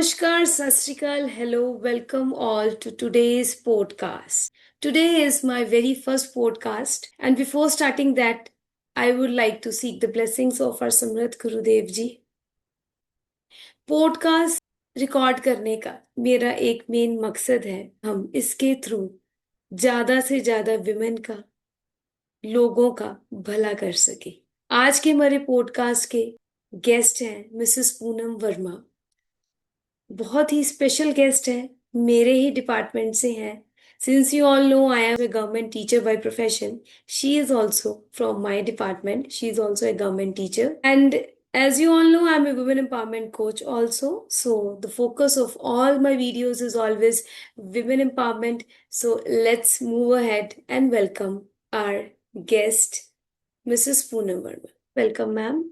Namaskar, Sat Shri Akal, hello, welcome all to today's podcast. Today is my very first podcast, and before starting that, I would like to seek the blessings of our Samrat Gurudev ji. Podcast record करने का मेरा एक main मकसद है हम इसके through ज्यादा से ज्यादा विमेन का लोगों का भला कर सके। आज के हमारे पॉडकास्ट के गेस्ट हैं मिसेस पूनम वर्मा। बहुत ही स्पेशल गेस्ट है, मेरे ही डिपार्टमेंट से हैं। Since you all know I am a government teacher by profession, she is also from my department, she is also a government teacher and as you all know, I'm a women empowerment coach also. So the focus of all my videos is always women empowerment. So let's move ahead and welcome our guest, Mrs. Poonam Verma. Welcome, ma'am.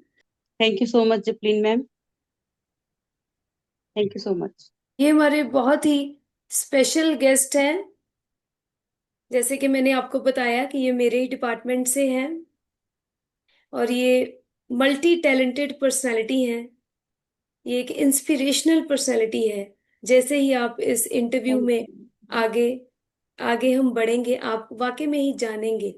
Thank you so much Japleen ma'am. Thank you so much. ये हमारे बहुत ही special guest हैं। जैसे कि मैंने आपको बताया कि ये मेरे ही डिपार्टमेंट से हैं और ये मल्टी टैलेंटेड पर्सनालिटी हैं। ये एक इंस्पिरेशनल पर्सनालिटी है। जैसे ही आप इस इंटरव्यू थैंक में आगे आगे हम बढ़ेंगे, आप वाकई में ही जानेंगे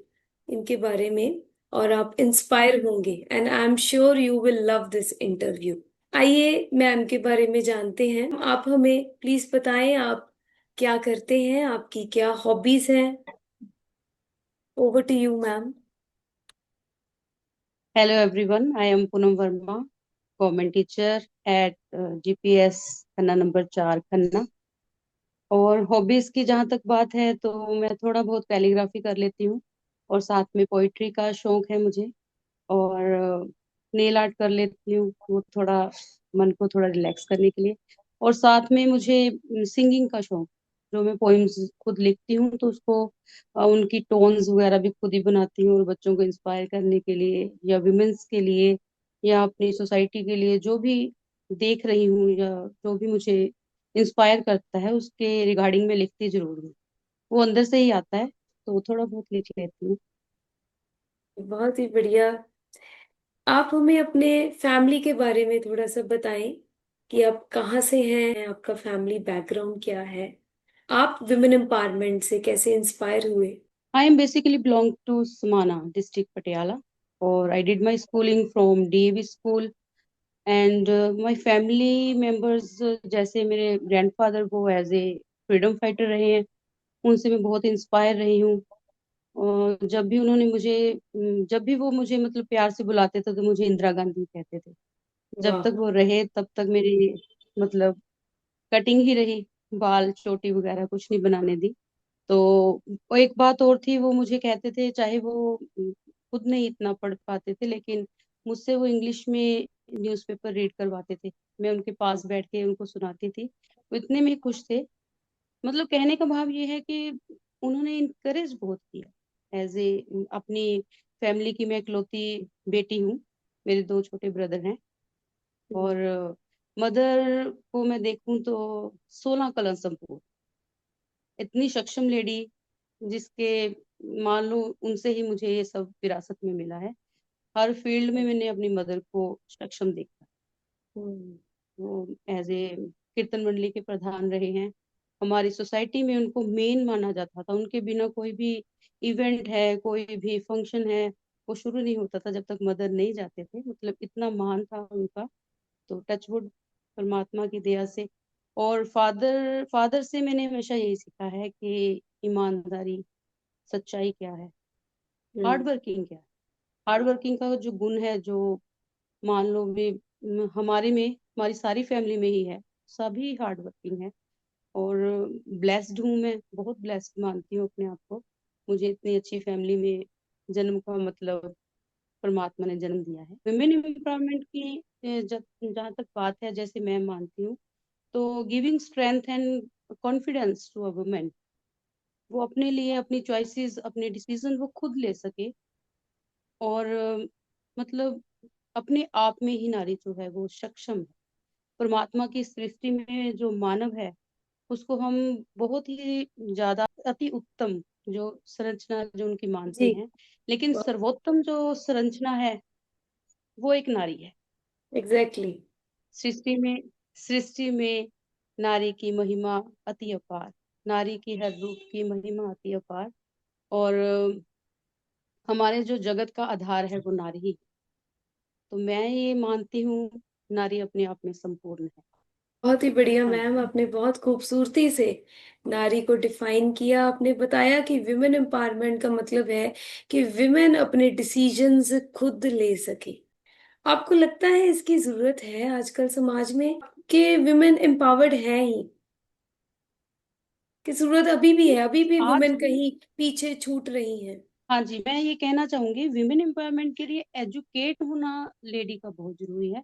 इनके बारे में और आप इंस्पायर होंगे and I am sure you will love this interview. आइए मैम के बारे में जानते हैं। आप हमें प्लीज बताएं आप क्या करते हैं, आपकी क्या हॉबीज हैं। Over to you ma'am. Hello everyone, I am Poonam Verma, government teacher at GPS Khanna number 4 Khanna. और हॉबीज की जहाँ तक बात है तो मैं थोड़ा बहुत कैलीग्राफी कर लेती हूँ और साथ में पोइट्री का शौक है मुझे। और नेल आर्ट कर लेती हूँ, वो थोड़ा मन को थोड़ा रिलैक्स करने के लिए। और साथ में मुझे सिंगिंग का शौक, जो मैं पोइम्स खुद लिखती हूँ तो उसको उनकी टोन्स वगैरह भी खुद ही बनाती हूँ और बच्चों को इंस्पायर करने के लिए या विमेंस के लिए या अपनी सोसाइटी के लिए जो भी देख रही हूँ या जो भी मुझे इंस्पायर करता है उसके रिगार्डिंग में लिखती जरूर हूँ। वो अंदर से ही आता है तो थोड़ा बहुत लिख लेती हूँ। बहुत ही बढ़िया। आप हमें अपने फैमिली के बारे में थोड़ा सा बताएं कि आप कहाँ से हैं, आपका फैमिली बैकग्राउंड क्या है, आप विमेन एम्पावरमेंट से कैसे इंस्पायर हुए। I am basically belong to Samana district Patiala और I did my schooling from DAV school. And my family members, जैसे मेरे ग्रैंडफादर वो एज ए फ्रीडम फाइटर रहे हैं, उनसे मैं बहुत इंस्पायर रही हूँ। और जब भी वो मुझे मतलब प्यार से बुलाते थे तो मुझे इंदिरा गांधी कहते थे। जब वाह। तक वो रहे तब तक मेरी मतलब कटिंग ही रही, बाल चोटी वगैरह कुछ नहीं बनाने दी। तो वो एक बात और थी, वो मुझे कहते थे, चाहे वो खुद नहीं इतना पढ़ पाते थे लेकिन मुझसे वो इंग्लिश में न्यूज़पेपर रीड करवाते थे। मैं उनके पास बैठ के उनको सुनाती थी, वो इतने में खुश थे। मतलब कहने का भाव ये है कि उन्होंने इनकरेज बहुत किया एज ए अपनी फैमिली की। मैं इकलौती बेटी हूँ, मेरे दो छोटे ब्रदर हैं। और मदर को मैं देखूं तो 16 कलम संपूर्ण, इतनी सक्षम लेडी जिसके मान लो उनसे ही मुझे ये सब विरासत में मिला है। हर फील्ड में मैंने अपनी मदर को सक्षम देखा। हम्म। वो एज ए कीर्तन मंडली के प्रधान रहे हैं। हमारी सोसाइटी में उनको मेन माना जाता था, उनके बिना कोई भी इवेंट है, कोई भी फंक्शन है, वो शुरू नहीं होता था जब तक मदर नहीं जाते थे। मतलब इतना मान था उनका। तो टचवुड, परमात्मा की दया से। और फादर फादर से मैंने हमेशा यही सीखा है कि ईमानदारी, सच्चाई क्या है, हार्ड हम्म। वर्किंग क्या है। हार्ड वर्किंग का जो गुण है, जो मान लो भी हमारे में, हमारी सारी फैमिली में ही है, सभी हार्ड वर्किंग है। और ब्लेस्ड हूँ, मैं बहुत ब्लेस्ड मानती हूँ अपने आप को। मुझे इतनी अच्छी फैमिली में जन्म का मतलब परमात्मा ने जन्म दिया है। वुमेन एम्पावरमेंट की जहाँ तक बात है, जैसे मैं मानती हूँ, तो giving strength and confidence to a women, वो अपने लिए अपनी चॉइसेस, अपने डिसीजन वो खुद ले सके। और मतलब अपने आप में ही नारी जो है वो सक्षम है। परमात्मा की सृष्टि में जो मानव है उसको हम बहुत ही ज्यादा अति उत्तम जो संरचना जो उनकी मानते जी। हैं, लेकिन सर्वोत्तम जो संरचना है वो एक नारी है। एग्जैक्टली। सृष्टि में सृष्टि में नारी की महिमा अति अपार, नारी की हर रूप की महिमा अति अपार। और हमारे जो जगत का आधार है वो नारी ही। तो मैं ये मानती हूँ, नारी अपने आप में संपूर्ण है। बहुत ही बढ़िया हाँ मैम, जी। आपने बहुत खूबसूरती से नारी को डिफाइन किया। आपने बताया कि विमेन एम्पावरमेंट का मतलब है कि विमेन अपने डिसीजंस खुद ले सके। आपको लगता है इसकी जरूरत है आजकल समाज में कि विमेन एम्पावर्ड है ही, कि जरूरत अभी भी है, अभी भी आज वुमेन भी, कहीं पीछे छूट रही हैं? हाँ जी, मैं ये कहना चाहूंगी, विमेन एम्पावरमेंट के लिए एजुकेट होना लेडी का बहुत जरूरी है।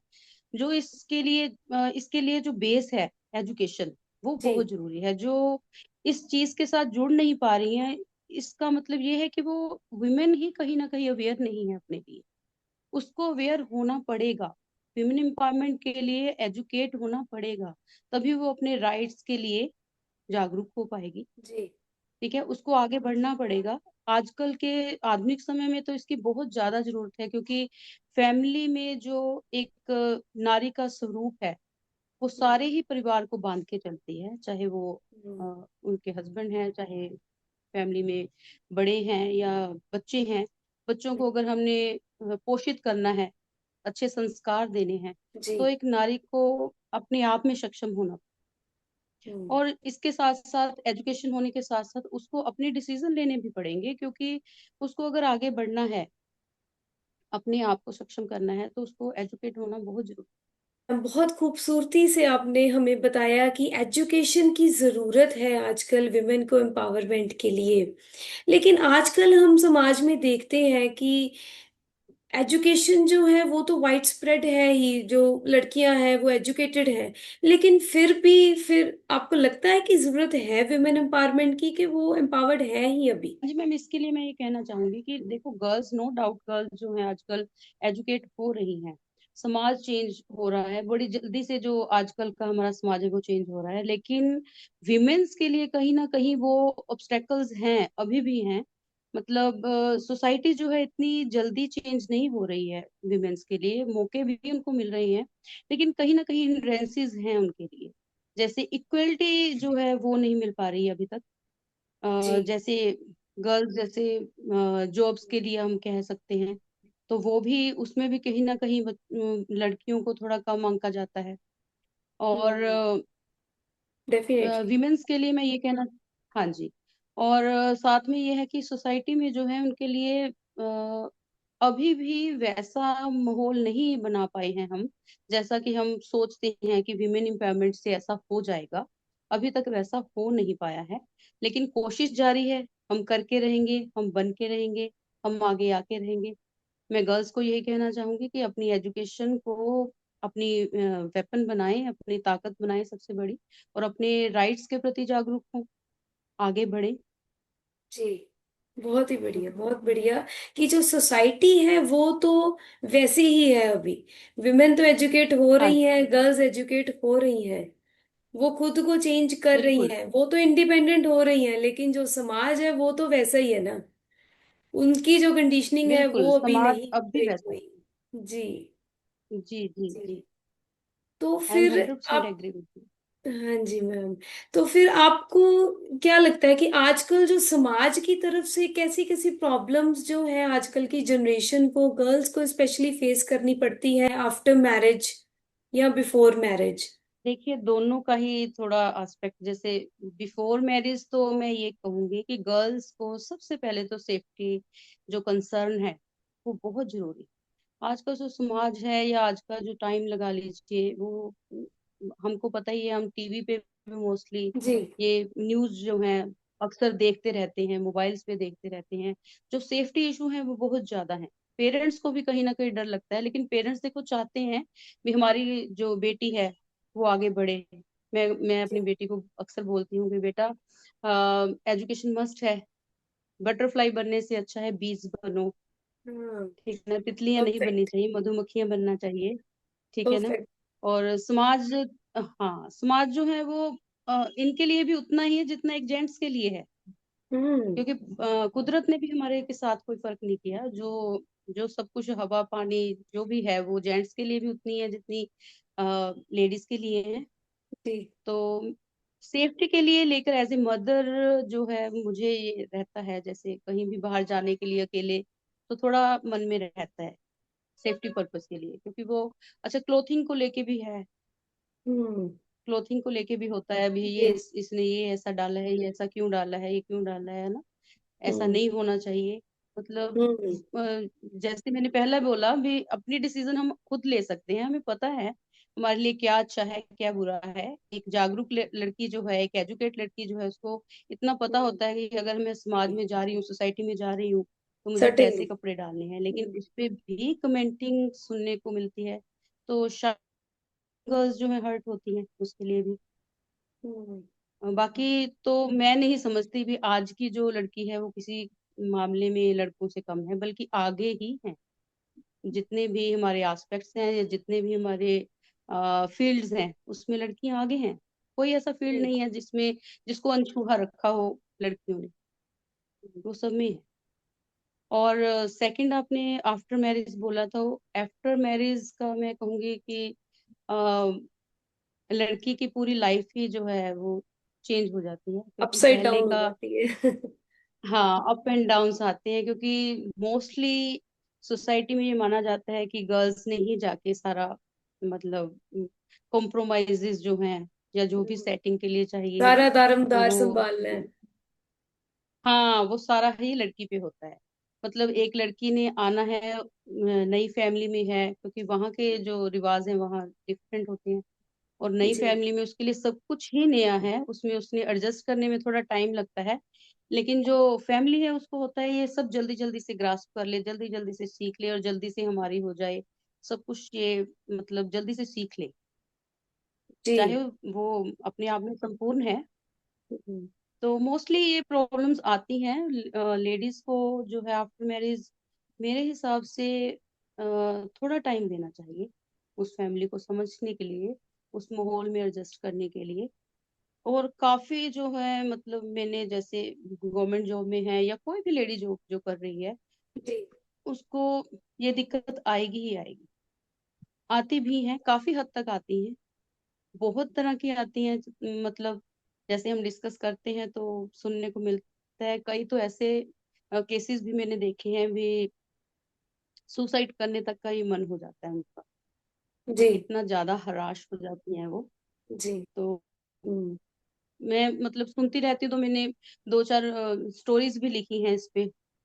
जो इसके लिए जो बेस है, एजुकेशन, वो जी बहुत जरूरी है। जो इस चीज के साथ जुड़ नहीं पा रही हैं, इसका मतलब ये है कि वो विमेन ही कहीं ना कहीं अवेयर नहीं है अपने लिए। उसको अवेयर होना पड़ेगा। विमेन एम्पावरमेंट के लिए एजुकेट होना पड़ेगा, तभी वो अपने राइट्स के लिए जागरूक हो पाएगी। जी ठीक है, उसको आगे बढ़ना पड़ेगा। आजकल के आधुनिक समय में तो इसकी बहुत ज्यादा जरूरत है, क्योंकि फैमिली में जो एक नारी का स्वरूप है, वो हम्म, सारे ही परिवार को बांध के चलती है। चाहे वो हम्म, उनके हस्बैंड हैं, चाहे फैमिली में बड़े हैं या बच्चे हैं। बच्चों को अगर हमने पोषित करना है, अच्छे संस्कार देने हैं, जी तो एक नारी को अपने आप में सक्षम होना। हम्म। और इसके साथ साथ, एजुकेशन होने के साथ साथ, उसको अपने डिसीजन लेने भी पड़ेंगे, क्योंकि उसको अगर आगे बढ़ना है, अपने आप को सक्षम करना है, तो उसको एजुकेट होना बहुत जरूरी बहुत खूबसूरती से आपने हमें बताया कि एजुकेशन की जरूरत है आजकल विमेन को एम्पावरमेंट के लिए। लेकिन आजकल हम समाज में देखते हैं कि एजुकेशन जो है वो तो वाइड स्प्रेड है ही, जो लड़कियां हैं वो एजुकेटेड हैं, लेकिन फिर भी फिर आपको लगता है कि जरूरत है विमेन एम्पावरमेंट की, कि वो एम्पावर्ड है ही अभी? है। जी मैम, इसके लिए मैं ये कहना चाहूंगी कि देखो, गर्ल्स, नो डाउट, गर्ल्स जो है आजकल एजुकेट हो रही हैं। समाज चेंज हो रहा है बड़ी जल्दी से, जो आजकल का हमारा समाज है वो चेंज हो रहा है, लेकिन विमेन्स के लिए कहीं ना कहीं वो ऑब्स्टेकल्स हैं, अभी भी हैं। मतलब सोसाइटी जो है इतनी जल्दी चेंज नहीं हो रही है। विमेन्स के लिए मौके भी उनको मिल रहे हैं, लेकिन कहीं ना कहीं हिंड्रेंसेस हैं उनके लिए। जैसे इक्वलिटी जो है वो नहीं मिल पा रही है अभी तक। जी जैसे गर्ल्स, जैसे जॉब्स के लिए हम कह सकते हैं, तो वो भी, उसमें भी कहीं ना कहीं लड़कियों को थोड़ा कम आंका जाता है। और हम्म, डेफिनेटली। विमेन्स के लिए मैं ये कहना, हाँ जी, और साथ में ये है कि सोसाइटी में जो है उनके लिए अभी भी वैसा माहौल नहीं बना पाए हैं हम, जैसा कि हम सोचते हैं कि विमेन एम्पावरमेंट से ऐसा हो जाएगा। अभी तक वैसा हो नहीं पाया है, लेकिन कोशिश जारी है। हम करके रहेंगे, हम बन के रहेंगे, हम आगे आके रहेंगे। मैं गर्ल्स को यही कहना चाहूंगी कि अपनी एजुकेशन को अपनी वेपन बनाएं, अपनी ताकत बनाएं सबसे बड़ी, और अपने राइट्स के प्रति जागरूक हों, आगे बढ़े। जी बहुत ही बढ़िया, बहुत बढ़िया। कि जो सोसाइटी है वो तो वैसी ही है अभी। विमेन तो एजुकेट हो हाँ रही जी, हैं, गर्ल्स एजुकेट हो रही हैं, वो खुद को चेंज कर रही बिल्कुल हैं, वो तो इंडिपेंडेंट हो रही हैं, लेकिन जो समाज है वो तो वैसा ही है ना। उनकी जो कंडीशनिंग है बिल्कुल, वो अभी समाज नहीं अब भी ब्रेक वैसा है। हुई। जी जी जी जी। जी। तो आई एम फिर 100% आप, एग्री विद यू। हाँ जी मैम, तो फिर आपको क्या लगता है कि आजकल जो समाज की तरफ से कैसी कैसी प्रॉब्लम्स जो है आजकल की जनरेशन को, गर्ल्स को स्पेशली फेस करनी पड़ती है आफ्टर मैरिज या बिफोर मैरिज? देखिए, दोनों का ही थोड़ा एस्पेक्ट। जैसे बिफोर मैरिज तो मैं ये कहूंगी कि गर्ल्स को सबसे पहले तो सेफ्टी जो कंसर्न है, वो बहुत जरूरी। आज का जो समाज है, या आज का जो टाइम लगा लीजिए, वो हमको पता ही है। हम टीवी पे भी मोस्टली जी ये न्यूज जो है अक्सर देखते रहते हैं, मोबाइल्स पे देखते रहते हैं। जो सेफ्टी इशू है वो बहुत ज्यादा है। पेरेंट्स को भी कहीं ना कहीं डर लगता है, लेकिन पेरेंट्स देखो चाहते हैं भी हमारी जो बेटी है वो आगे बढ़े। मैं अपनी जी बेटी को अक्सर बोलती हूँ कि बेटा, एजुकेशन मस्ट है। बटरफ्लाई बनने से अच्छा है बीज बनो। हाँ ठीक है ना, तितलियां नहीं बननी परफेक्ट चाहिए, मधुमक्खियां बनना चाहिए। ठीक है ना। परफेक्ट। और समाज, हाँ, समाज जो है वो इनके लिए भी उतना ही है जितना एक जेंट्स के लिए है। हम्म क्योंकि कुदरत ने भी हमारे के साथ कोई फर्क नहीं किया। जो जो सब कुछ, हवा पानी जो भी है, वो जेंट्स के लिए भी उतनी है जितनी लेडीज के लिए है। जी। तो सेफ्टी के लिए लेकर एज ए मदर जो है मुझे ये रहता है, जैसे कहीं भी बाहर जाने के लिए अकेले, तो थोड़ा मन में रहता है सेफ्टी पर्पस के लिए, क्योंकि वो, अच्छा क्लोथिंग को लेके भी है, हम्म। क्लोथिंग को लेके भी होता है अभी, ये जी। इसने ये ऐसा डाला है, ये ऐसा क्यों डाला है, ये क्यों डाला है ना, ऐसा हम्म। नहीं होना चाहिए। मतलब हम्म। जैसे मैंने पहले बोला भी, अपनी डिसीजन हम खुद ले सकते हैं, हमें पता है हमारे लिए क्या अच्छा है क्या बुरा है। एक जागरूक लड़की जो है, एक एजुकेट लड़की जो है, उसको इतना पता हम्म। होता है कि अगर मैं समाज में जा रही हूँ, सोसाइटी में जा रही हूँ, तो मुझे कैसे सर्टेनली। कपड़े डालने हैं। लेकिन इस पे भी कमेंटिंग सुनने को मिलती है, तो शायद गर्ल्स जो है हर्ट होती हैं उसके लिए भी। बाकी तो मैं नहीं समझती भी आज की जो लड़की है वो किसी मामले में लड़कों से कम है, बल्कि आगे ही है। जितने भी हमारे एस्पेक्ट्स हैं, या जितने भी हमारे फील्ड्स हैं, उसमें लड़कियां आगे हैं। कोई ऐसा फील्ड नहीं है जिसमें, जिसको अनछुआ रखा हो लड़कियों ने, वो सब में है। और सेकंड आपने आफ्टर मैरिज बोला था, आफ्टर मैरिज का मैं कहूंगी कि अ, लड़की की पूरी लाइफ ही जो है वो चेंज हो जाती है, क्योंकि अपसाइड पहले डाउन हो का, जाती है। हाँ अप एंड डाउन्स आते हैं, क्योंकि मोस्टली सोसाइटी में ये माना जाता है कि गर्ल्स ने ही जाके सारा, मतलब कॉम्प्रोमाइजेस जो हैं, या जो भी सेटिंग के लिए चाहिए, सारा दारमदार वो, संभालना है। हाँ वो सारा ही लड़की पे होता है। मतलब एक लड़की ने आना है, नई फैमिली में है, क्योंकि वहाँ के जो रिवाज हैं वहाँ डिफरेंट होते हैं, और नई जी। फैमिली में उसके लिए सब कुछ ही नया है, उसमें उसने एडजस्ट करने में थोड़ा टाइम लगता है। लेकिन जो फैमिली है उसको होता है ये सब जल्दी जल्दी से ग्रास्प कर ले, जल्दी जल्दी से सीख ले, और जल्दी से हमारी हो जाए सब कुछ, ये मतलब जल्दी से सीख ले, चाहे जी। वो अपने आप में संपूर्ण है। हम्म। तो मोस्टली ये प्रॉब्लम्स आती हैं लेडीज को जो है आफ्टर मैरिज। मेरे हिसाब से थोड़ा टाइम देना चाहिए उस फैमिली को समझने के लिए, उस माहौल में एडजस्ट करने के लिए। और काफी जो है, मतलब मैंने जैसे गवर्नमेंट जॉब में है, या कोई भी लेडी जॉब जो कर रही है, जी। उसको ये दिक्कत आएगी ही आएगी। आती भी हैं, काफी हद तक आती हैं, बहुत तरह की आती हैं। मतलब जैसे हम डिस्कस करते हैं तो सुनने को मिलता है, कई तो ऐसे केसेस भी मैंने देखे हैं भी, सुसाइड करने तक का ही मन हो जाता है उनका, जी। इतना ज्यादा हराश हो जाती हैं वो। जी। तो मैं मतलब सुनती रहती हूँ, तो मैंने दो चार स्टोरीज भी लिखी हैं इस पे।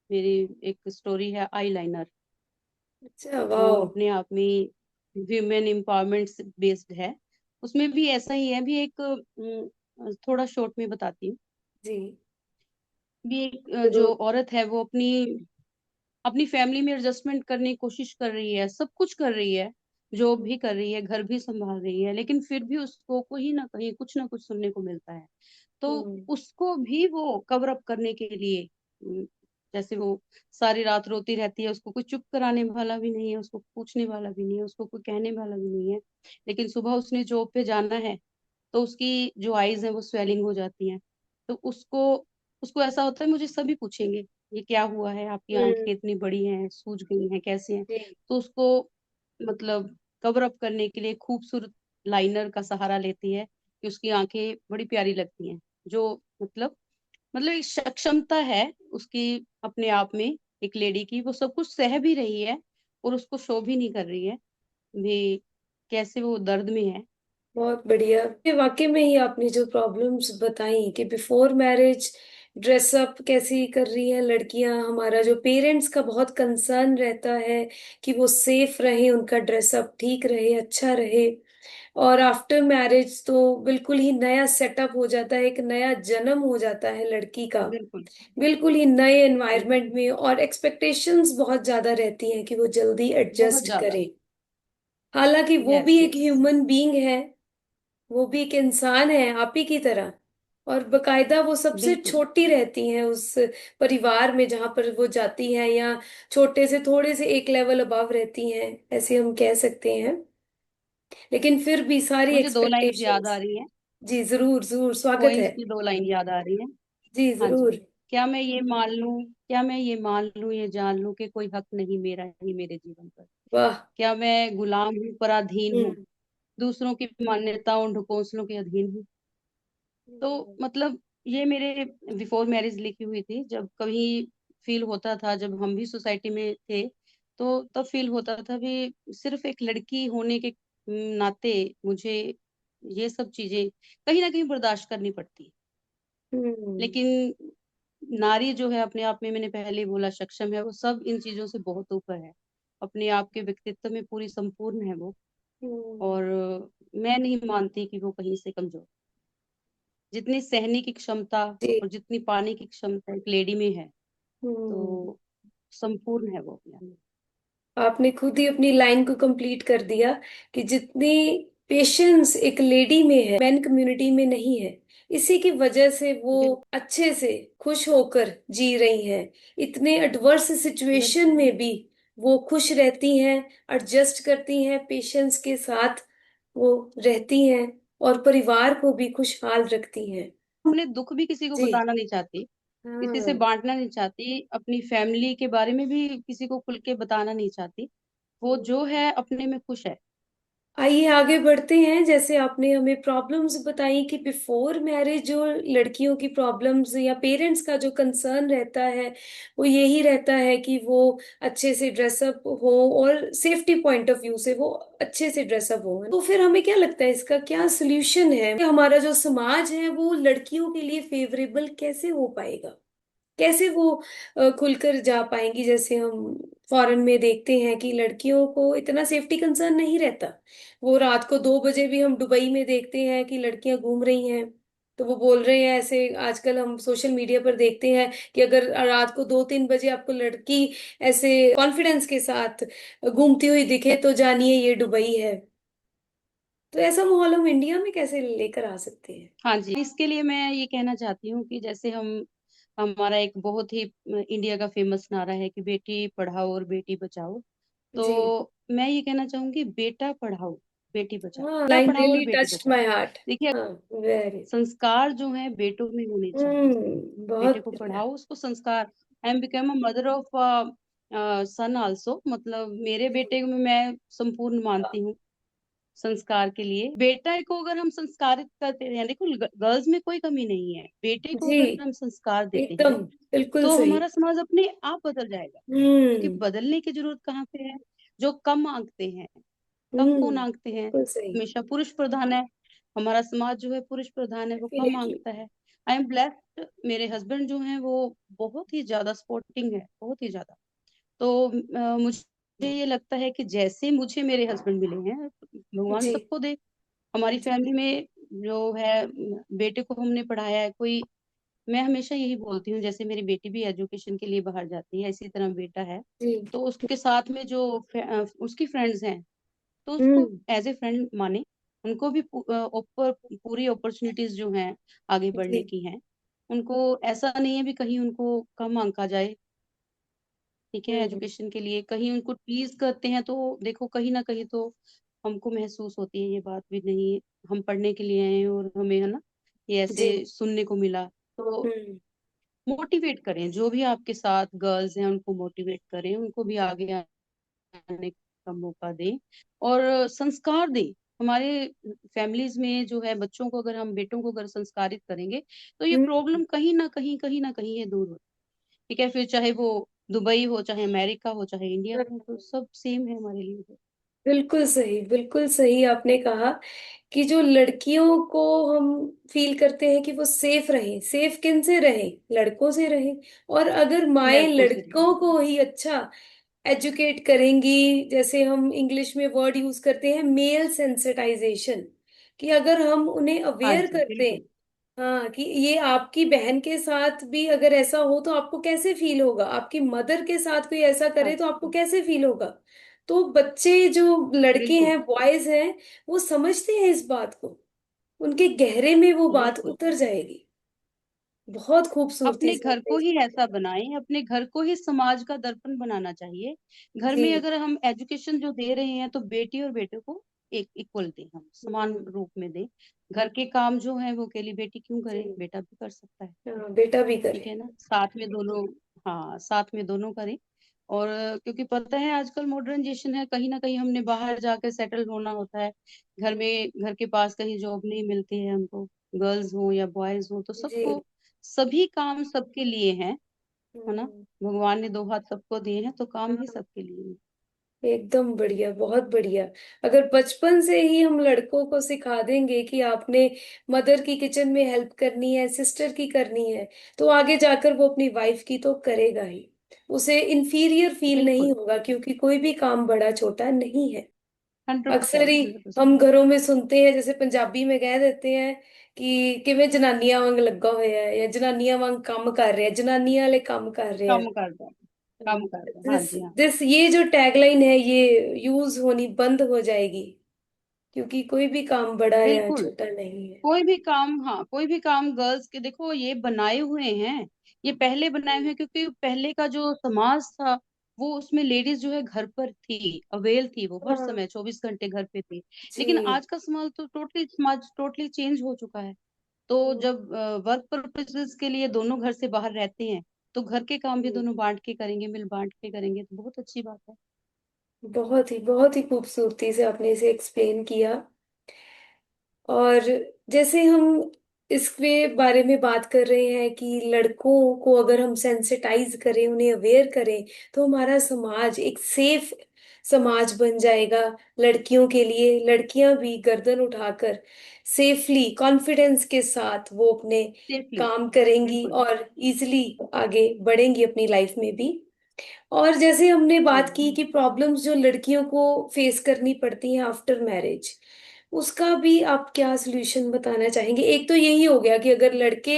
मेरी एक स्टोरी है आईलाइनर, अच्छा, वो वाह। अपने आप में विमेन एम्पावरमेंट से बेस्ड है। उसमें भी ऐसा ही है भी, एक थोड़ा शॉर्ट में बताती हूँ। जी। भी एक जो जरूर। औरत है वो अपनी अपनी फैमिली में एडजस्टमेंट करने की कोशिश कर रही है, सब कुछ कर रही है, जॉब भी कर रही है, घर भी संभाल रही है, लेकिन फिर भी उसको कहीं ना कुछ सुनने को मिलता है। तो हम्म। उसको भी वो कवर अप करने के लिए, जैसे वो सारी रात रोती रहती है, उसको कोई चुप कराने वाला भी नहीं है, उसको पूछने वाला भी नहीं है, उसको कोई कहने वाला भी नहीं है। लेकिन सुबह उसने जॉब पे जाना है, तो उसकी जो आईज है वो स्वेलिंग हो जाती है। तो उसको उसको ऐसा होता है, मुझे सभी पूछेंगे ये क्या हुआ है, आपकी हम्म। आंखें इतनी बड़ी हैं, सूज गई हैं, कैसे हैं। जी। तो उसको मतलब कवर अप करने के लिए खूबसूरत लाइनर का सहारा लेती है, कि उसकी आंखें बड़ी प्यारी लगती हैं। जो मतलब एक सक्षमता है उसकी अपने आप में, एक लेडी की, वो सब कुछ सह भी रही है, और उसको शो भी नहीं कर रही है भी कैसे वो दर्द में है। बहुत बढ़िया, ये वाकई में ही आपने जो प्रॉब्लम्स बताई कि बिफोर मैरिज ड्रेसअप कैसी कर रही हैं लड़कियां, हमारा जो पेरेंट्स का बहुत कंसर्न रहता है कि वो सेफ रहे, उनका ड्रेसअप ठीक रहे, अच्छा रहे। और आफ्टर मैरिज तो बिल्कुल ही नया सेटअप हो जाता है, एक नया जन्म हो जाता है लड़की का, बिल्कुल। बिल्कुल ही नए बिल्कुल। एनवायरनमेंट में। और एक्सपेक्टेशंस बहुत ज्यादा रहती हैं कि वो जल्दी बहुत एडजस्ट ज्यादा। करे। हालांकि वो भी यस एक यस। ह्यूमन बीइंग है, वो भी एक इंसान है आप ही की तरह। और बकायदा वो सबसे बिल्कुल। छोटी रहती हैं उस परिवार में जहां पर वो जाती हैं, या छोटे से थोड़े से एक लेवल अबव रहती हैं, ऐसे हम कह सकते हैं। लेकिन फिर भी सारी मुझे दो लाइंस याद आ एक्सपेक्टेशंस। रही हैं, जी जरूर जरूर, स्वागत है। पोइम्स की दो लाइन याद आ रही है। जी हाँ जी। जरूर। क्या मैं ये मान लूं, क्या मैं ये मान लूं, ये जान लूं कि कोई हक नहीं मेरा ही मेरे जीवन पर। वाह। क्या मैं गुलाम हूँ पराधीन हूँ, हम्म। दूसरों की मान्यताओं ढकोसलों के अधीन हूँ। तो हम्म। मतलब ये मेरे बिफोर मैरिज लिखी हुई थी। जब कभी फील होता था, जब हम भी सोसाइटी में थे, तो तब फील होता था भी सिर्फ एक लड़की होने के नाते मुझे ये सब चीजें कहीं ना कहीं बर्दाश्त करनी पड़ती है। हम्म। लेकिन नारी जो है अपने आप में, मैंने पहले ही बोला, सक्षम है, वो सब इन चीजों से बहुत ऊपर है। अपने आप के व्यक्तित्व में पूरी संपूर्ण है वो। हम्म। और मैं नहीं मानती कि वो कहीं से कमजोर। जितनी सहने की क्षमता जी। और जितनी पाने की क्षमता एक लेडी में है, हम्म। तो संपूर्ण है वो अपने आप में। आपने खुद ही अपनी लाइन को कंप्लीट कर दिया कि जितनी पेशेंस एक लेडी में है, मैन कम्युनिटी में नहीं है। इसी की वजह से वो बिल्कुल। अच्छे से खुश होकर जी रही हैं। इतने एडवर्स सिचुएशन बिल्कुल। में भी वो खुश रहती हैं, एडजस्ट करती हैं, पेशेंस के साथ वो रहती हैं और परिवार को भी खुशहाल रखती हैं। अपने दुख भी किसी को जी। बताना नहीं चाहती, किसी से हाँ। बांटना नहीं चाहती, अपनी फैमिली के बारे में भी किसी को खुल के बताना नहीं चाहती। वो जो है अपने में खुश है। आइए आगे बढ़ते हैं। जैसे आपने हमें प्रॉब्लम्स बताई कि बिफोर मैरिज जो लड़कियों की प्रॉब्लम्स या पेरेंट्स का जो कंसर्न रहता है वो यही रहता है कि वो अच्छे से ड्रेसअप हो और सेफ्टी पॉइंट ऑफ व्यू से वो अच्छे से ड्रेसअप हो। तो फिर हमें क्या लगता है इसका क्या सोल्यूशन है? हमारा जो समाज है वो लड़कियों के लिए फेवरेबल कैसे हो पाएगा? कैसे वो खुलकर जा पाएंगी? जैसे हम फॉरेन में देखते हैं कि लड़कियों को इतना सेफ्टी कंसर्न नहीं रहता। वो रात को 2 बजे भी हम दुबई में देखते हैं कि लड़कियां घूम रही हैं। तो वो बोल रहे हैं ऐसे, आजकल हम सोशल मीडिया पर देखते हैं कि अगर रात को 2-3 बजे आपको लड़की ऐसे कॉन्फिडेंस के साथ घूमती हुई दिखे तो जानिए ये दुबई है। तो ऐसा माहौल हम इंडिया में कैसे लेकर आ सकते हैं? हाँ जी, इसके लिए मैं ये कहना चाहती हूँ कि जैसे हम, हमारा एक बहुत ही इंडिया का फेमस नारा है कि बेटी पढ़ाओ और बेटी बचाओ। जी। तो मैं ये कहना चाहूंगी, बेटा पढ़ाओ बेटी बचाओ, हाँ, बेटा लाइन पढ़ाओ और रियली बेटी टच्ड बचाओ। My heart. देखिए, हाँ। वेरी। संस्कार जो है बेटों में होने चाहिए। बेटे बहुत को बढ़िया। पढ़ाओ, उसको संस्कार। I am become a mother of son also, मतलब मेरे बेटे में मैं संपूर्ण मानती हूँ संस्कार के लिए। बेटा को अगर हम संस्कारित करते हैं, देखो गर्ल्स में कोई कमी नहीं है, बेटे को जी। अगर हम संस्कार देते एकदम हैं बिल्कुल तो सही। हमारा समाज अपने आप बदल जाएगा। क्योंकि हम्म। बदलने की जरूरत कहाँ पे है? जो कम मांगते हैं, कम कौन मांगते हैं? बिल्कुल सही। हमेशा पुरुष प्रधान है। हमारा समाज जो है पुरुष प्रधान है, वो कम डेफिनेटली। मांगता है। आई एम ब्लेस्ड, मेरे हस्बैंड जो हैं वो बहुत ही ज्यादा सपोर्टिंग है, बहुत ही ज्यादा। तो मुझे ये लगता है कि जैसे मुझे मेरे हस्बैंड मिले हैं, भगवान जी। सबको दे। हमारी फैमिली में जो है, बेटे को हमने पढ़ाया है। कोई, मैं हमेशा यही बोलती हूँ, जैसे मेरी बेटी भी एजुकेशन के लिए बाहर जाती है, इसी तरह बेटा है। जी। तो उसके साथ में जो उसकी फ्रेंड्स हैं, तो उसको हम्म। एज ए फ्रेंड माने। उनको भी पूरी अपॉर्चुनिटीज जो हैं आगे बढ़ने जी। की हैं। उनको ऐसा नहीं है भी कहीं उनको कम आंका जाए। ठीक है, हम्म। एजुकेशन के लिए कहीं उनको टीज करते हैं, तो देखो कहीं ना कहीं तो हमको महसूस होती है ये बात भी, नहीं हम पढ़ने के लिए आए हैं और हमें, है ना, ये जी। ऐसे सुनने को मिला। तो हम्म। मोटिवेट करें, जो भी आपके साथ गर्ल्स हैं उनको मोटिवेट करें, उनको भी आगे आने का मौका दें और संस्कार दें। हमारे फैमिलीज में जो है, बच्चों को अगर हम, बेटों को अगर संस्कारित करेंगे, तो ये हम्म। प्रॉब्लम कहीं ना कहीं ये दूर हो। ठीक है, फिर चाहे वो दुबई हो, चाहे अमेरिका हो, चाहे इंडिया हो, तो सब सेम है हमारे लिए। बिल्कुल सही, बिल्कुल सही आपने कहा कि जो लड़कियों को हम फील करते हैं कि वो सेफ रहें। सेफ किन से रहें? लड़कों से रहें। और अगर माए लड़कों से रहे। लड़कों को ही अच्छा एजुकेट करेंगी, जैसे हम इंग्लिश में वर्ड यूज करते हैं मेल सेंसिटाइजेशन, कि अगर हम उन्हें हाँ अवेयर जी, करते हैं, बिल्कुल। हाँ, कि ये आपकी बहन के साथ भी अगर ऐसा हो तो आपको कैसे फील होगा, आपकी मदर के साथ कोई ऐसा हाँ करे तो आपको जी, कैसे फील होगा। तो बच्चे जो लड़के बिल्कुल। हैं, बॉयज हैं, वो समझते हैं इस बात को। उनके गहरे में वो बात बिल्कुल, उतर जाएगी। बहुत खूबसूरती अपने से घर आपने को ही ऐसा बनाएं, अपने घर को ही समाज का दर्पण बनाना चाहिए। घर जी। में अगर हम एजुकेशन जो दे रहे हैं, तो बेटी और बेटे को एक इक्वल दें, हम समान हम्म। रूप में दें। घर के काम जो है वो अकेली बेटी क्यों जी। करे, बेटा भी कर सकता है। हाँ, बेटा भी ठीक करे। है ना, साथ में दोनों। हाँ, साथ में दोनों करें। और क्योंकि पता है आजकल मॉडर्नाइजेशन है, कहीं ना कहीं हमने बाहर जाकर सेटल होना होता है। घर के पास कहीं जॉब नहीं मिलती है हमको, गर्ल्स हो या बॉयज हो, तो जी। सबको सभी काम सबके लिए हैं, है ना। हम्म। भगवान ने दो हाथ सबको दिए हैं, तो काम भी हाँ, सबके लिए है। एकदम बढ़िया, बहुत बढ़िया। अगर बचपन से ही हम लड़कों को सिखा देंगे कि आपने मदर की किचन में हेल्प करनी है, सिस्टर की करनी है, तो आगे जाकर वो अपनी वाइफ की तो करेगा ही। उसे इंफीरियर फील नहीं बिल्कुल। होगा, क्योंकि कोई भी काम बड़ा छोटा नहीं है। 100%, अक्सर ही 100%। हम घरों में सुनते हैं, जैसे पंजाबी में कह देते हैं कि किਵੇਂ जनानियां वांग लगा होया है, या जनानियां वांग काम कर रहे हैं, जनानियां वाले काम कर रहे हैं। काम करता है, काम करता है, हाँ दिस जी हाँ। दिस ये जो टैगलाइन है, ये यूज होनी बंद हो जाएगी, क्योंकि कोई भी काम बड़ा या बिल्कुल। छोटा नहीं है। कोई भी काम, हाँ कोई भी काम गर्ल्स के देखो ये बनाए हुए हैं, ये पहले बनाए हुए हैं, क्योंकि पहले का जो समाज था वो उसमें लेडीज जो है घर पर थी, अवेल थी, वो हर हाँ समय 24 घंटे घर पे थी। लेकिन जी। आज का समाज टोटली चेंज हो चुका है। तो हम्म, जब वर्क पर्पसेस के लिए दोनों घर से बाहर रहते हैं, तो घर के काम भी हम्म। दोनों बांट के करेंगे, मिल बांट के करेंगे, तो बहुत अच्छी बात है। बहुत ही खूबसूरती से आपने इसे एक्सप्लेन किया। और जैसे हम इसके बारे में बात कर रहे हैं कि लड़कों को अगर हम सेंसिटाइज करें, उन्हें अवेयर करें, तो हमारा समाज एक सेफ समाज बन जाएगा लड़कियों के लिए। लड़कियां भी गर्दन उठाकर सेफली, कॉन्फिडेंस के साथ वो अपने सेफली। काम करेंगी बिल्कुल। और इजीली आगे बढ़ेंगी अपनी लाइफ में भी। और जैसे हमने बात की हम्म। कि प्रॉब्लम्स जो लड़कियों को फेस करनी पड़ती हैं आफ्टर मैरिज, उसका भी आप क्या सलूशन बताना चाहेंगे? एक तो यही हो गया कि अगर लड़के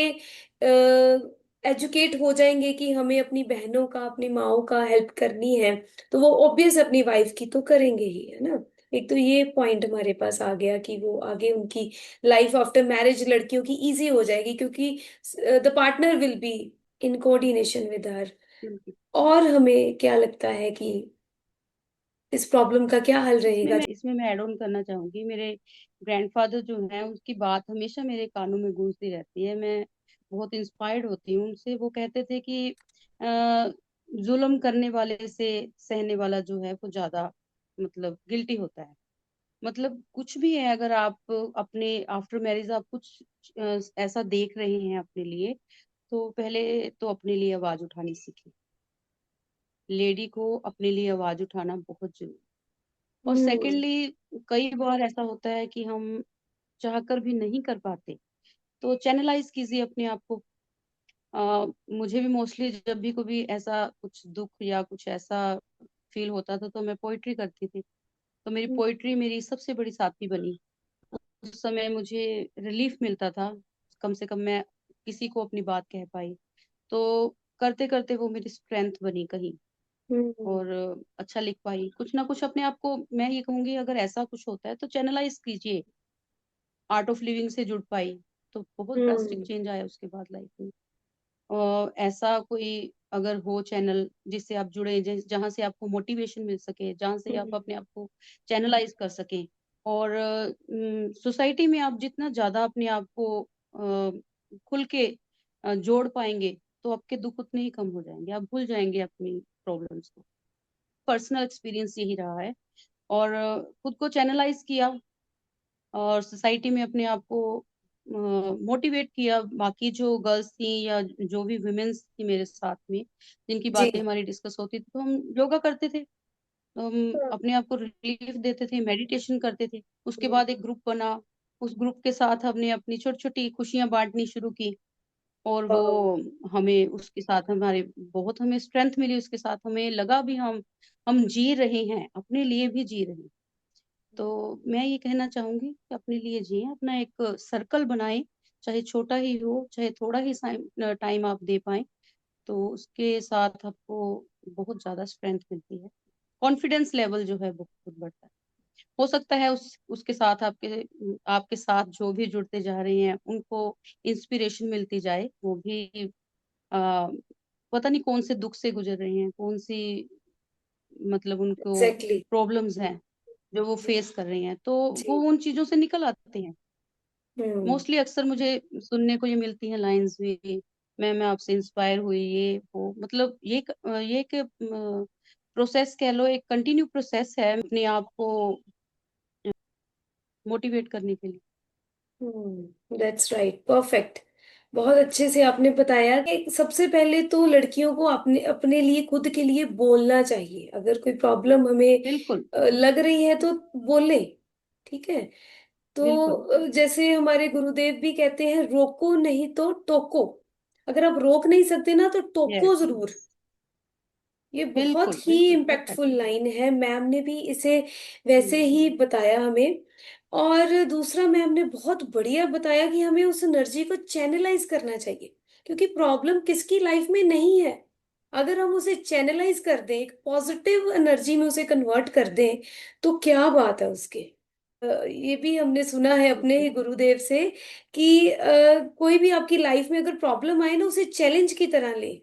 एजुकेट हो जाएंगे कि हमें अपनी बहनों का, अपनी माओ का हेल्प करनी है, तो वो ऑब्वियस अपनी वाइफ की तो करेंगे ही, है ना। एक तो ये पॉइंट हमारे पास आ गया कि वो आगे उनकी लाइफ आफ्टर मैरिज लड़कियों की इजी हो जाएगी, क्योंकि the partner will be in coordination with her. बिल्कुल। और हमें क्या लगता है कि इस प्रॉब्लम का क्या हल रहेगा? इसमें मैं ऐड ऑन करना चाहूंगी। मेरे ग्रैंडफादर जो हैं उनकी बात हमेशा मेरे कानों में गूंजती रहती है। मैं बहुत इंस्पायर्ड होती हूँ उनसे। वो कहते थे कि जुल्म करने वाले से सहने वाला जो है वो ज्यादा मतलब गिल्टी होता है। मतलब कुछ भी है, अगर आप अपने आफ्टर मैरिज आप कुछ ऐसा देख रहे हैं अपने लिए, तो पहले तो अपने लिए आवाज उठानी सीखें। लेडी को अपने लिए आवाज उठाना बहुत जरूरी। और हम्म। सेकेंडली, कई बार ऐसा होता है कि हम चाहकर भी नहीं कर पाते, तो चैनलाइज कीजिए अपने आप को। मुझे भी मोस्टली जब भी कभी ऐसा कुछ दुख या कुछ ऐसा फील होता था, तो मैं पोइट्री करती थी। तो मेरी पोइट्री मेरी सबसे बड़ी साथी बनी। उस समय मुझे रिलीफ मिलता था, कम से कम मैं किसी को अपनी बात कह पाई। तो करते करते वो मेरी स्ट्रेंथ बनी कहीं। हम्म। और अच्छा लिख पाई कुछ ना कुछ अपने आप को। मैं ये कहूंगी, अगर ऐसा कुछ होता है तो चैनलाइज कीजिए। आर्ट ऑफ लिविंग से जुड़ पाई, तो बहुत ड्रास्टिक हम्म। चेंज आया उसके बाद लाइफ में। और ऐसा कोई अगर हो चैनल जिससे आप जुड़े, जहाँ से आपको मोटिवेशन मिल सके, जहाँ से आप हम्म। अपने आप को चैनलाइज कर सकें। और सोसाइटी में आप जितना ज्यादा अपने आप को खुल के जोड़ पाएंगे, तो आपके दुख उतने ही कम हो जाएंगे, आप भूल जाएंगे अपनी प्रॉब्लम्स को। पर्सनल एक्सपीरियंस यही रहा है। और खुद को चैनलाइज किया, और सोसाइटी में अपने आप को मोटिवेट किया। बाकी जो गर्ल्स थी या जो भी वुमेन्स थी मेरे साथ में, जिनकी जी। बातें हमारी डिस्कस होती थी, तो हम योगा करते थे, तो हम हाँ। अपने आप को रिलीफ देते थे, मेडिटेशन करते थे। उसके हम्म। बाद एक ग्रुप बना, उस ग्रुप के साथ हमने अपनी छोटी छोटी खुशियां बांटनी शुरू की। और वो हाँ, हमें उसके साथ हमारे बहुत हमें स्ट्रेंथ मिली, उसके साथ हमें लगा भी हम जी रहे हैं, अपने लिए भी जी रहे हैं। तो मैं ये कहना चाहूंगी कि अपने लिए जिए, अपना एक सर्कल बनाएं, चाहे छोटा ही हो, चाहे थोड़ा ही टाइम आप दे पाए, तो उसके साथ आपको बहुत ज्यादा स्ट्रेंथ मिलती है। कॉन्फिडेंस लेवल जो है बहुत बढ़ता है। हो सकता है उसके साथ आपके आपके साथ जो भी जुड़ते जा रहे हैं उनको इंस्पिरेशन मिलती जाए, वो भी आ, पता नहीं कौन से दुख से गुजर रहे हैं, कौन सी मतलब उनको एग्जैक्टली। प्रॉब्लम्स हैं जो वो फेस कर रही हैं, तो वो जी। उन चीजों से निकल आते हैं। हम्म। मोस्टली अक्सर मुझे सुनने को ये मिलती हैं लाइंस भी, मैं आपसे इंस्पायर हुई, ये वो मतलब ये एक प्रोसेस कह लो, एक कंटिन्यू प्रोसेस है अपने आप को मोटिवेट करने के लिए। That's right, perfect. बहुत अच्छे से आपने बताया कि सबसे पहले तो लड़कियों को अपने अपने लिए, खुद के लिए बोलना चाहिए। अगर कोई प्रॉब्लम हमें बिल्कुल लग रही है तो बोले, ठीक है। तो बिल्कुल। जैसे हमारे गुरुदेव भी कहते हैं, रोको नहीं तो टोको। अगर आप रोक नहीं सकते ना तो टोको यस, जरूर। ये बहुत बिल्कुल ही बिल्कुल परफेक्ट। इम्पैक्टफुल लाइन है। मैम ने भी इसे वैसे ही बताया हमें। और दूसरा, मैम ने बहुत बढ़िया बताया कि हमें उस एनर्जी को चैनलाइज करना चाहिए, क्योंकि प्रॉब्लम किसकी लाइफ में नहीं है। अगर हम उसे चैनलाइज कर दें, एक पॉजिटिव एनर्जी में उसे कन्वर्ट कर दें, तो क्या बात है उसके। ये भी हमने सुना है अपने ही गुरुदेव से कि कोई भी आपकी लाइफ में अगर प्रॉब्लम आए ना, उसे चैलेंज की तरह ले,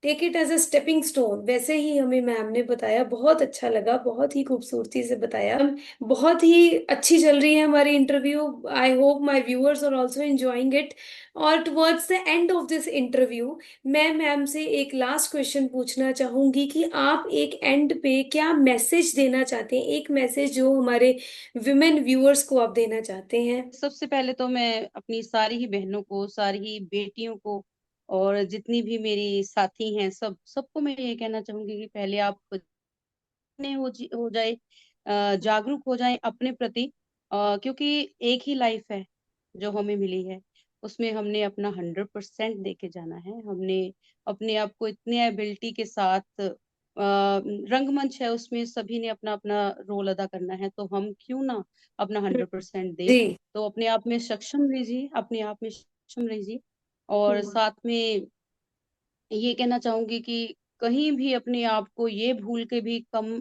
take it as a stepping stone. वैसे ही हमें मैम ने बताया, बहुत अच्छा लगा, बहुत ही खूबसूरती से बताया। बहुत ही अच्छी चल रही है हमारी interview. I hope my viewers are also enjoying it. और towards the end of this interview, मैं मैम से एक लास्ट क्वेश्चन पूछना चाहूंगी कि आप एक एंड पे क्या मैसेज देना चाहते हैं, एक मैसेज जो हमारे विमेन व्यूअर्स को आप देना चाहते हैं। सबसे पहले तो मैं अपनी सारी ही बहनों को, सारी ही बेटियों को, और जितनी भी मेरी साथी हैं, सबको मैं ये कहना चाहूंगी कि पहले आप ने हो जाए, जागरूक हो जाए अपने प्रति। क्योंकि एक ही लाइफ है जो हमें मिली है, उसमें हमने अपना 100% दे के जाना है। हमने अपने आप को इतने एबिलिटी के साथ, रंगमंच है उसमें सभी ने अपना अपना रोल अदा करना है, तो हम क्यों ना अपना 100% दे। जी। तो अपने आप में सक्षम रहिए, अपने आप में सक्षम रहिए। और हम्म। साथ में ये कहना चाहूंगी कि कहीं भी अपने आप को ये भूल के भी कम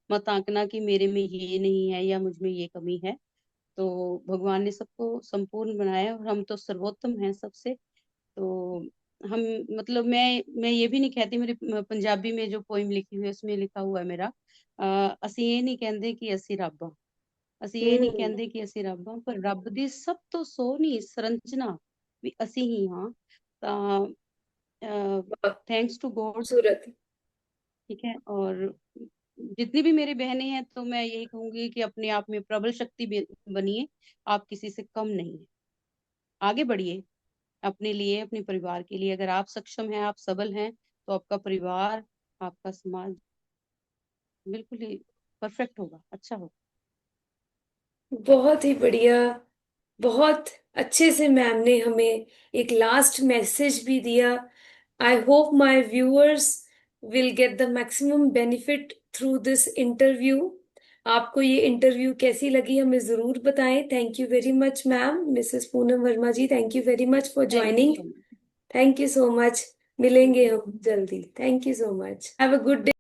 मत आंकना कि मेरे में ये नहीं है या मुझ में ये कमी है। तो भगवान ने सबको संपूर्ण बनाया और हम तो सर्वोत्तम हैं सबसे। तो हम, मतलब मैं ये भी नहीं कहती, मेरे पंजाबी में जो पोइम लिखी हुई है उसमें लिखा हुआ है मेरा, ਅਸੀਂ ਇਹ नहीं कहते कि ਅਸੀਂ ਰੱਬ ਹਾਂ। ਅਸੀਂ ਇਹ नहीं हम्म। कहते कि ਅਸੀਂ ਰੱਬ ਹਾਂ, ਪਰ ਰੱਬ ਦੀ ਸਭ ਤੋਂ ਸੋਹਣੀ ਸਰੰਚਨਾ ਵੀ ਅਸੀਂ ਹੀ ਹਾਂ। ਤਾਂ थैंक्स टू गॉड। खूबसूरत। ठीक है। और जितनी भी मेरी बहनें हैं, तो मैं यही कहूंगी कि अपने आप में प्रबल शक्ति बनिए। आप किसी से कम नहीं है। आगे बढ़िए अपने लिए, अपने परिवार के लिए। अगर आप सक्षम हैं, आप सबल हैं, तो आपका परिवार, आपका समाज बिल्कुल ही परफेक्ट होगा, अच्छा होगा। बहुत ही बढ़िया। बहुत अच्छे से मैम ने हमें एक लास्ट मैसेज भी दिया। I hope my viewers will get the maximum benefit through this interview. आपको ये इंटरव्यू कैसी लगी हमें जरूर बताएं। Thank you very much ma'am, Mrs Poonam Verma ji, thank you very much for thank you joining. So much. Thank you so much. मिलेंगे हम जल्दी। Thank you so much. Have a good day.